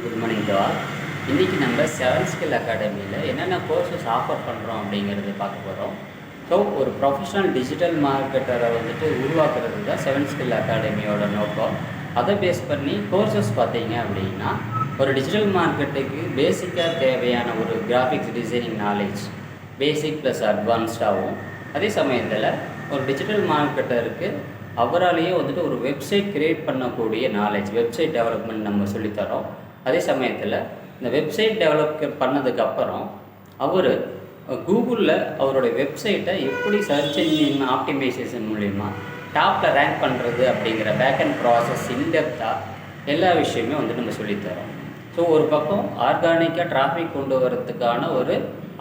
Good morning to all. இன்றைக்கி நம்ம 7 skill அகாடமியில் என்னென்ன கோர்சஸ் ஆஃபர் பண்ணுறோம் அப்படிங்கிறது பார்க்க போகிறோம். ஸோ ஒரு ப்ரொஃபஷனல் டிஜிட்டல் மார்க்கெட்டரை உருவாக்குறது தான் 7 ஸ்கில் அகாடமியோட நோக்கம். அதை பேஸ் பண்ணி கோர்சஸ் பார்த்தீங்க அப்படின்னா, ஒரு டிஜிட்டல் மார்க்கெட்டுக்கு பேசிக்காக தேவையான ஒரு graphics designing knowledge, basic plus அட்வான்ஸ்டாகவும், அதே சமயத்தில் ஒரு டிஜிட்டல் மார்க்கெட்டருக்கு அவராலேயே ஒரு வெப்சைட் க்ரியேட் பண்ணக்கூடிய நாலேஜ், வெப்சைட் டெவலப்மெண்ட் நம்ம சொல்லித்தரோம். அதே சமயத்தில் இந்த வெப்சைட் டெவலப் பண்ணதுக்கப்புறம் அவர் கூகுளில் அவருடைய வெப்சைட்டை எப்படி சர்ச் இன்ஜின் ஆப்டிமைசேஷன் மூலிமா டாப்பில் ரேங்க் பண்ணுறது அப்படிங்கிற பேக்கெண்ட் ப்ராசஸ் இன்டெப்த்தாக எல்லா விஷயமே நம்ம சொல்லித்தரோம். ஸோ ஒரு பக்கம் ஆர்கானிக்காக டிராஃபிக் கொண்டு வரதுக்கான ஒரு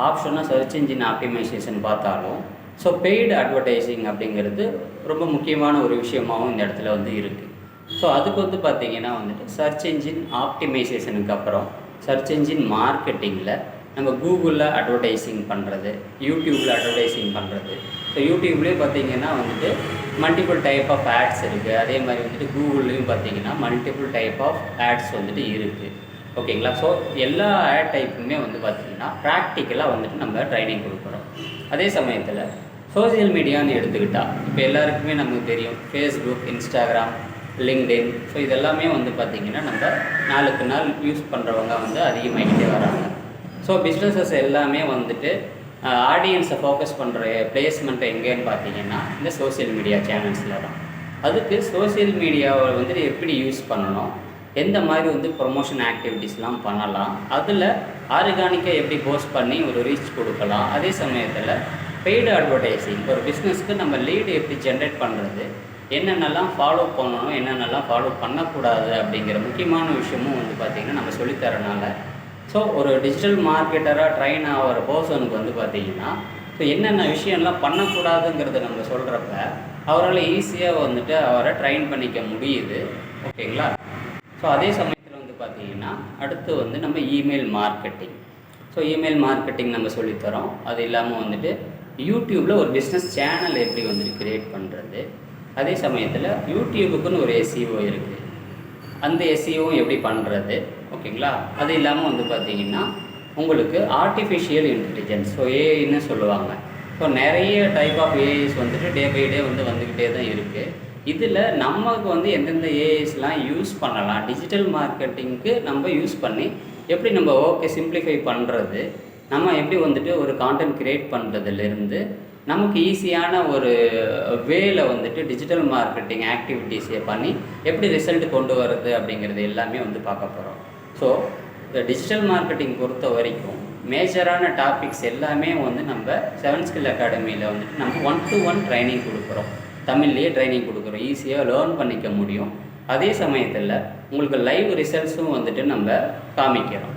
ஆப்ஷனாக சர்ச் இன்ஜின் ஆப்டிமைசேஷன் பார்த்தாலும், ஸோ பெய்டு அட்வர்டைஸிங் அப்படிங்கிறது ரொம்ப முக்கியமான ஒரு விஷயமாகவும் இந்த இடத்துல இருக்குது. ஸோ அதுக்கு பார்த்திங்கன்னா சர்ச் இன்ஜின் ஆப்டிமைசேஷனுக்கு அப்புறம் சர்ச் இன்ஜின் மார்க்கெட்டிங்கில் நம்ம கூகுளில் அட்வர்டைஸிங் பண்ணுறது, யூடியூப்பில் அட்வர்டைஸிங் பண்ணுறது. ஸோ யூடியூப்லேயே பார்த்திங்கன்னா மல்டிபிள் டைப் ஆஃப் ஆட்ஸ் இருக்குது. அதே மாதிரி கூகுள்லேயும் பார்த்திங்கன்னா மல்டிபிள் டைப் ஆஃப் ஆட்ஸ் இருக்குது. ஓகேங்களா? ஸோ எல்லா ஆட் டைப்புமே பார்த்திங்கன்னா ப்ராக்டிக்கலாக நம்ம ட்ரைனிங் கொடுக்குறோம். அதே சமயத்தில் சோசியல் மீடியான்னு எடுத்துக்கிட்டால் இப்போ எல்லாருக்குமே நமக்கு தெரியும், ஃபேஸ்புக், இன்ஸ்டாகிராம், லிங்க்டின். ஸோ இதெல்லாமே பார்த்திங்கன்னா நம்ம நாளுக்கு நாள் யூஸ் பண்ணுறவங்க அதிகமாகிட்டே வராங்க. ஸோ பிஸ்னஸஸ் எல்லாமே ஆடியன்ஸை ஃபோக்கஸ் பண்ணுற பிளேஸ்மெண்ட்டை எங்கேன்னு பார்த்தீங்கன்னா இந்த சோசியல் மீடியா சேனல்ஸில் தான். அதுக்கு சோசியல் மீடியாவை எப்படி யூஸ் பண்ணணும், எந்த மாதிரி ப்ரொமோஷன் ஆக்டிவிட்டீஸ்லாம் பண்ணலாம், அதில் ஆர்கானிக்காக எப்படி போஸ்ட் பண்ணி ஒரு ரீச் கொடுக்கலாம், அதே சமயத்தில் பெய்டு அட்வர்டைஸிங் ஒரு பிஸ்னஸ்க்கு நம்ம லீடு எப்படி ஜென்ரேட் பண்ணுறது, என்னென்னலாம் ஃபாலோ பண்ணணும், என்னென்னலாம் ஃபாலோ பண்ணக்கூடாது அப்படிங்கிற முக்கியமான விஷயமும் பார்த்திங்கன்னா நம்ம சொல்லித்தரனால, ஸோ ஒரு டிஜிட்டல் மார்க்கெட்டராக ட்ரைன் ஆகிற பர்சனுக்கு பார்த்திங்கன்னா ஸோ என்னென்ன விஷயம்லாம் பண்ணக்கூடாதுங்கிறத நம்ம சொல்கிறப்ப அவரால் ஈஸியாக அவரை ட்ரைன் பண்ணிக்க முடியுது. ஓகேங்களா? ஸோ அதே சமயத்தில் பார்த்திங்கன்னா அடுத்து நம்ம email marketing. So email marketing நம்ம சொல்லித்தரோம். அது இல்லாமல் யூடியூப்பில் ஒரு பிஸ்னஸ் சேனல் எப்படி க்ரியேட் பண்ணுறது, அதே சமயத்தில் யூடியூபுக்குன்னு ஒரு எஸ்இஓ இருக்குது, அந்த எஸ்இஓ எப்படி பண்ணுறது. ஓகேங்களா? அது இல்லாமல் பார்த்திங்கன்னா உங்களுக்கு ஆர்டிஃபிஷியல் இன்டெலிஜென்ஸ், ஸோ ஏஐன்னு சொல்லுவாங்க. ஸோ நிறைய type of AIs day by day வந்துக்கிட்டே தான் இருக்குது. இதில் நமக்கு எந்தெந்த ஏஐஸ்லாம் யூஸ் பண்ணலாம், டிஜிட்டல் மார்க்கெட்டிங்க்கு நம்ம யூஸ் பண்ணி எப்படி நம்ம ஓகே சிம்பிளிஃபை பண்ணுறது, நம்ம எப்படி ஒரு கான்டென்ட் க்ரியேட் பண்ணுறதுலேருந்து நமக்கு ஈஸியான ஒரு வேல டிஜிட்டல் மார்க்கெட்டிங் ஆக்டிவிட்டீஸை பண்ணி எப்படி ரிசல்ட் கொண்டு வர்றது அப்படிங்கிறது எல்லாமே பார்க்க போகிறோம். ஸோ இந்த டிஜிட்டல் மார்க்கெட்டிங் பொறுத்த வரைக்கும் மேஜரான டாபிக்ஸ் எல்லாமே நம்ம 7 ஸ்கில் அகாடமியில் நம்ம 1-to-1 ட்ரைனிங் கொடுக்குறோம். தமிழ்லேயே ட்ரைனிங் கொடுக்குறோம், ஈஸியாக லேர்ன் பண்ணிக்க முடியும். அதே சமயத்தில் உங்களுக்கு லைவ் ரிசல்ட்ஸும் நம்ம காமிக்கிறோம்.